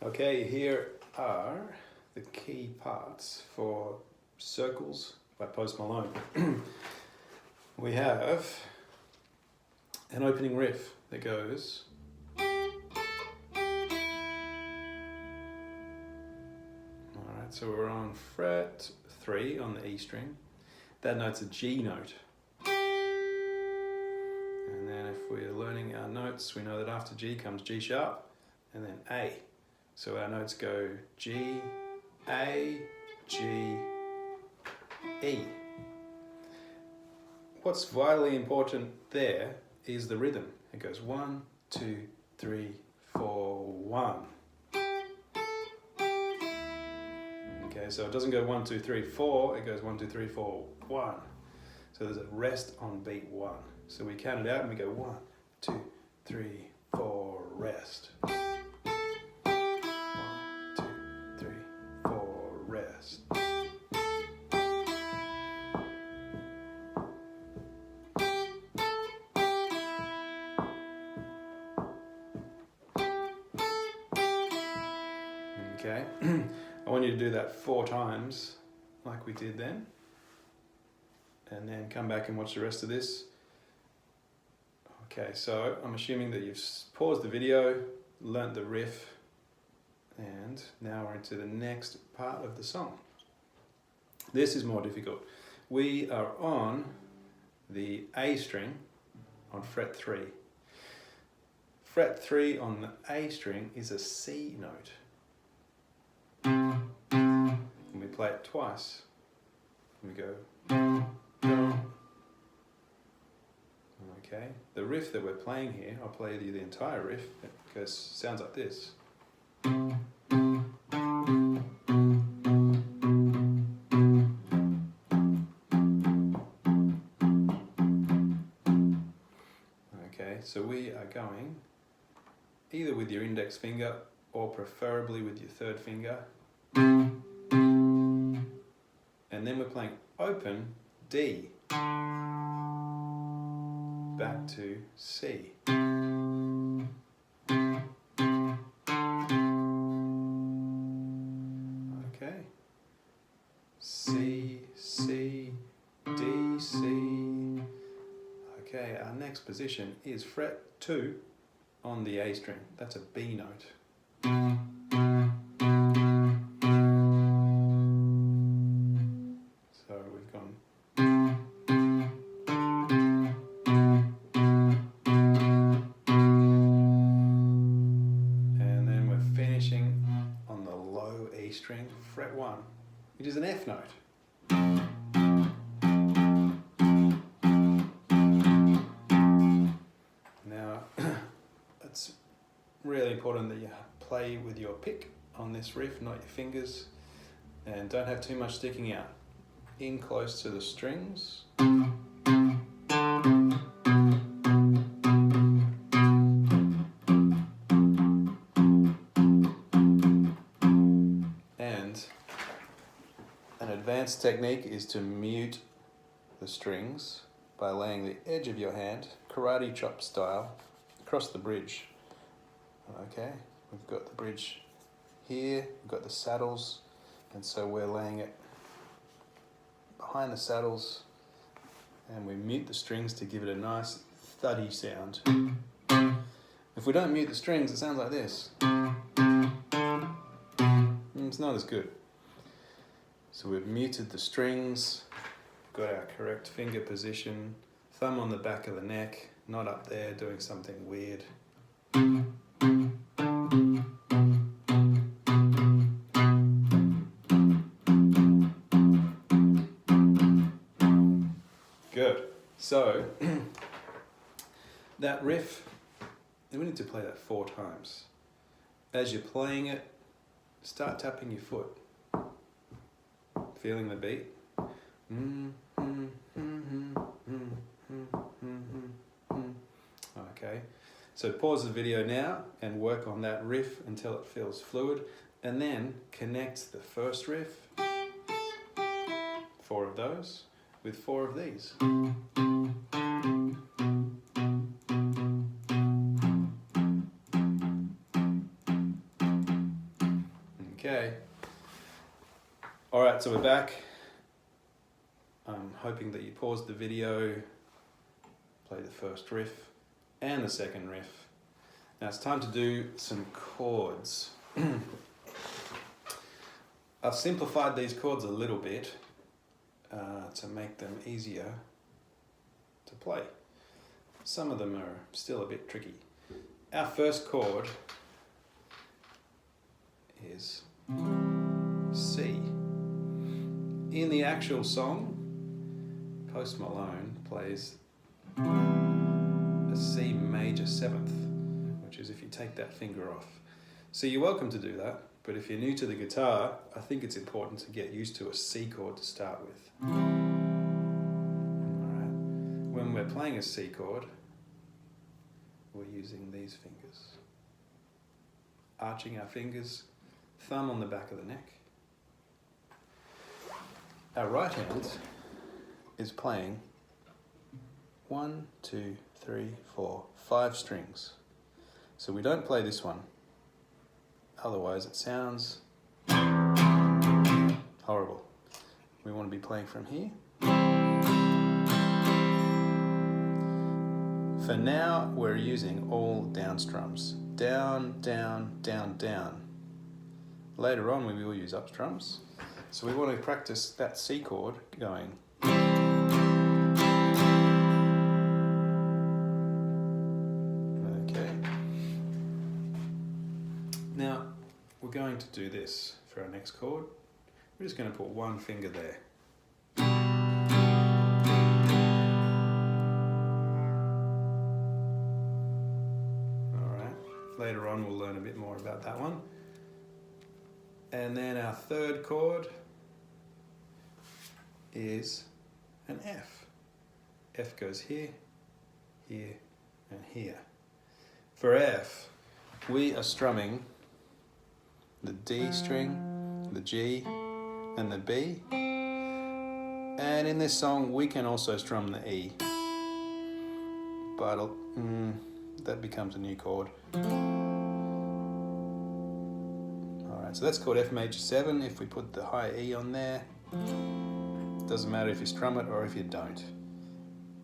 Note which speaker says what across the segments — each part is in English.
Speaker 1: Okay, here are the key parts for Circles by Post Malone. We have an opening riff that goes alright, so we're on fret 3 on the E string. That note's a G note. And then if we're learning our notes, we know that after G comes G sharp and then A. So our notes go G, A, G, E. What's vitally important there is the rhythm. It goes 1, 2, 3, 4, 1. Okay, so it doesn't go 1, 2, 3, 4, it goes 1, 2, 3, 4, 1. So there's a rest on beat 1. So we count it out and we go 1, 2, 3, 4, rest. 1, 2, 3, 4, rest. Okay, I want you to do that 4 times like we did then. And then come back and watch the rest of this. Okay, so I'm assuming that you've paused the video, learnt the riff, and now we're into the next part of the song. This is more difficult. We are on the A string on fret 3. Fret 3 on the A string is a C note. And we play it twice. And we go. Okay, the riff that we're playing here, I'll play you the entire riff, because it sounds like this. Okay, so we are going either with your index finger or preferably with your third finger. And then we're playing open D. Back to C. Okay. C, C, D, C. Okay, our next position is fret 2 on the A string. That's a B note. So we've gone. On the low E string, fret 1, which is an F note. Now, it's really important that you play with your pick on this riff, not your fingers, and don't have too much sticking out. In close to the strings. An advanced technique is to mute the strings by laying the edge of your hand, karate chop style, across the bridge. Okay, we've got the bridge here, we've got the saddles, and so we're laying it behind the saddles, and we mute the strings to give it a nice thuddy sound. If we don't mute the strings, it sounds like this. It's not as good. So we've muted the strings, got our correct finger position, thumb on the back of the neck, not up there doing something weird. Good. So that riff, we need to play that 4 times. As you're playing it, start tapping your foot. Feeling the beat. Okay, so pause the video now and work on that riff until it feels fluid, and then connect the first riff, 4 of those, with 4 of these. Okay. All right, so we're back. I'm hoping that you paused the video, play the first riff and the second riff. Now it's time to do some chords. I've simplified these chords a little bit to make them easier to play. Some of them are still a bit tricky. Our first chord is C. In the actual song, Post Malone plays a C major 7th, which is if you take that finger off. So you're welcome to do that, but if you're new to the guitar, I think it's important to get used to a C chord to start with. All right. When we're playing a C chord, we're using these fingers. Arching our fingers, thumb on the back of the neck. Our right hand is playing 1, 2, 3, 4, 5 strings. So we don't play this one. Otherwise it sounds horrible. We want to be playing from here. For now, we're using all down strums. Down, down, down, down. Later on, we will use up strums. So we want to practice that C chord going. Okay. Now, we're going to do this for our next chord. We're just going to put one finger there. Later on we'll learn a bit more about that one. And then our third chord is an F. F goes here, here, and here. For F, we are strumming the D string, the G, and the B. And in this song, we can also strum the E. But that becomes a new chord. Alright, so that's called F major 7. If we put the high E on there, it doesn't matter if you strum it or if you don't.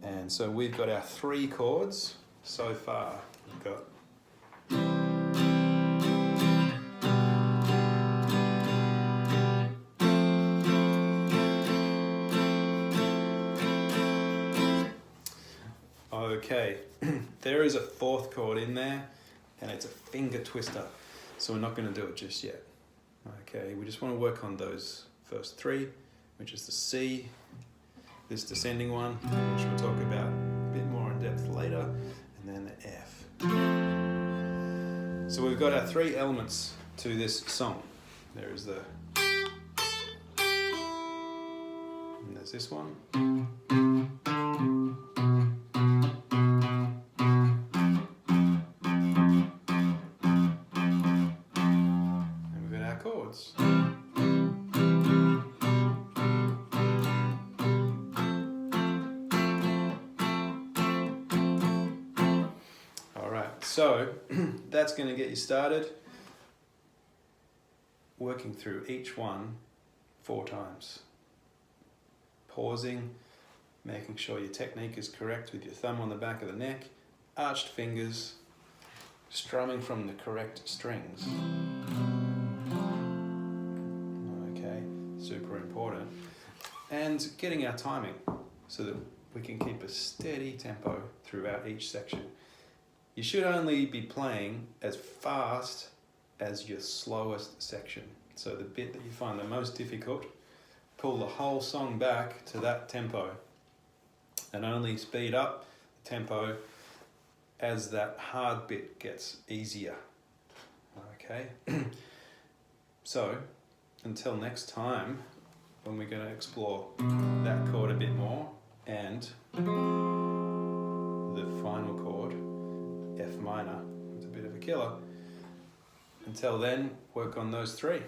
Speaker 1: And so we've got our 3 chords so far. We've got okay, there is a 4th chord in there, and it's a finger twister, so we're not going to do it just yet. Okay, we just want to work on those first 3, which is the C, this descending one, which we'll talk about a bit more in depth later, and then the F. So we've got our 3 elements to this song. There is the, and there's this one. Chords. Alright, so that's going to get you started working through each one 4 times. Pausing, making sure your technique is correct with your thumb on the back of the neck, arched fingers, strumming from the correct strings. Super important, and getting our timing so that we can keep a steady tempo throughout each section. You should only be playing as fast as your slowest section. So the bit that you find the most difficult, pull the whole song back to that tempo and only speed up the tempo as that hard bit gets easier. Okay, so until next time, when we're going to explore that chord a bit more and the final chord, F minor, it's a bit of a killer. Until then, work on those 3.